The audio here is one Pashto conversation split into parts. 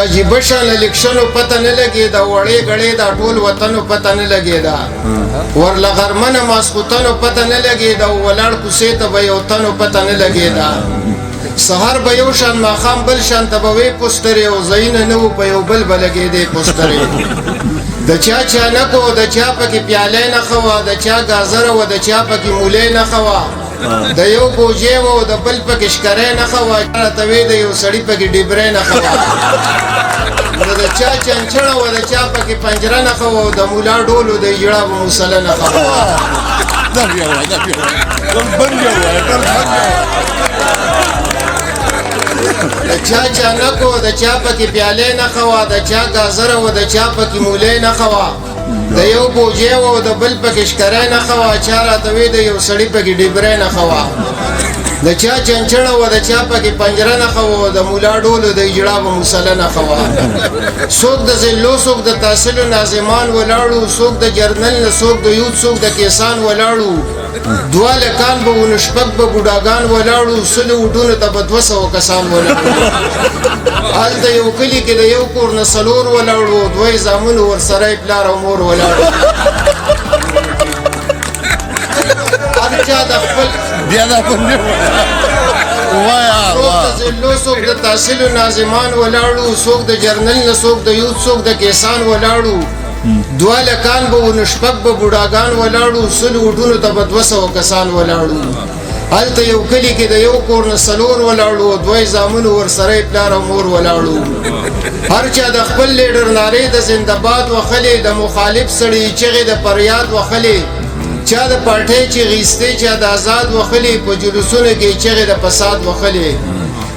عجیب شان الیکشنو پته نه لګېده وړې ګړې دا ټول وطنو پته نه لګېده ورله غرمنه ماسخوتنو پته نه لګېده ولاړ کوڅې ته به یو تنو پته نه لګېده سهار به یو شان ماښام بل شان ته به وې پوسټرې او ځایونه نه وو په یو بل به لګېدې پوسټرې د چا چانک و د چا پکې پیالی نښه وه د چا ګازره و د چا پکې مولی نښه وه د یو بوجې و د بل پکې شکری نښه وه راته وې د یو سړي پکې ډیبری نښه وه د چا چنچڼه و د چا پکې پنجره نښه وه او د مولا ډولو د اجړه به موسله نښه وه د چا چانک و د چا پکې پیالی نښه وه د چا ګازره و د چا پکې مولی نښه وه د یو بوجې و د بل پکې شکری نښه وه چا راته وې د یو سړي پکې ډیبری نښه وه د چا چنچڼه و د چا پکې پنجره نښه وه د مولا ډولو د اجړه به موسله نښه وه څوک د ذلو څوک د تحصیلو ناظمان ولاړو څوک د جرنل نه څوک د یوت څوک د کیسان ولاړو دوه لکان به ونه شپږ به بوډاګان ولاړو سلو وټونو ته به 200 کسان ولاړو هلته یو کلي کې د یو کور نه څلور ولاړو دوی زامنو ورسره یې پلار او مور ولاړو هر چا د خپل څوک د ذلو څوک د تحصیلو ناظمان ولاړو څوک د جرنل نه څوک د یوت څوک د کیسان ولاړو دوه لکان به ونه شپږ به بوډاګان ولاړو سلو وټونو ته به 200 کسان ولاړو هلته یو کلي کې د یو کور نه څلور ولاړو دوی زامنو ورسره یې پلار او مور ولاړو هر چا د خپل لیډر نارې د زنده‌باد وښلې د مخالف سړي چغې د فریاد وښلې چا د پارټۍ چغې ایستې چا د آزاد وښلې په جلوسونو کې چغې د فساد وښلې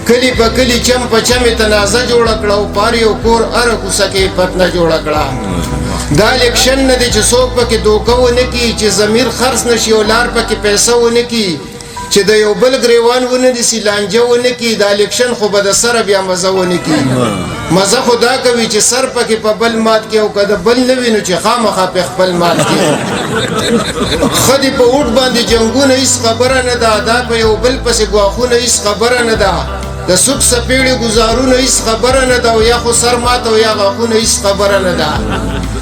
کلی په کلی چم په چمې تنازه جوړه کړه او پار یو کور هره کوڅه کې فتنه جوړه کړه دا الیکشن نه دی چې څوک پکې دوکه ونه کړي چې ضمیر خرڅ نه شي او لار پکې پیسه ونه کړي چې د یو بل ګریوان ونه نیسي لانجه ونه کړي دا الیکشن خو به د سره بیا مزه ونه کړي مزه خو دا کوي چې سر پکې په بل مات کړي او که د بل نه وي نو چې خامخا په خپل مات کړي ښځې په اوټ باندې جنګونه هېڅ خبره نه ده دا په یو بل پسې ګواښونه هېڅ خبره نه ده د سوک سپېړې ګزارونه هېڅ خبره نه ده او یا خو سر مات او یا غاښونه هېڅ خبره نه ده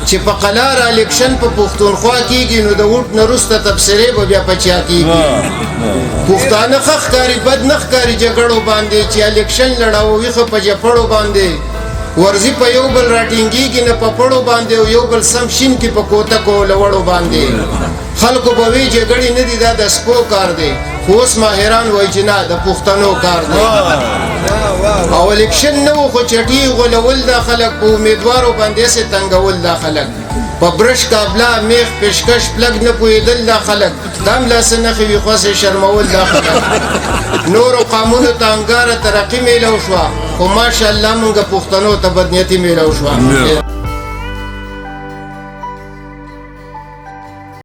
چې په قلار الیکشن په پښتونخوا کېږي نو د ووټ نه وروسته تبصرې به بیا په چا کېږي پښتانه ښه ښکاري بد نه ښکاري جګړو باندې چې الیکشن لړاو ویښه په جپړو باندې ورځي په یو بل راټینګېږي نه په پړو باندې او یو بل سم شین کې په کوتکو لوړو باندې خلکو به وی جګړې نه دي دا د سپو کار دی خو اوس ماهران وایي چې نه د پښتنو کار دی او الیکشن نه و خو چټي غولول دا خلک په امیدوارو باندې هسې تنګول دا خلک په برش کابله میخ پیشکش پلګ نه پوهېدل دا خلک دا هم لاسه نښې وي خو هسې شرمول دا خلک نورو قامونو ته انګاره ترقي میلو شوه خو ماشاءالله مونږ پښتنو ته بدنیتي میلو شوه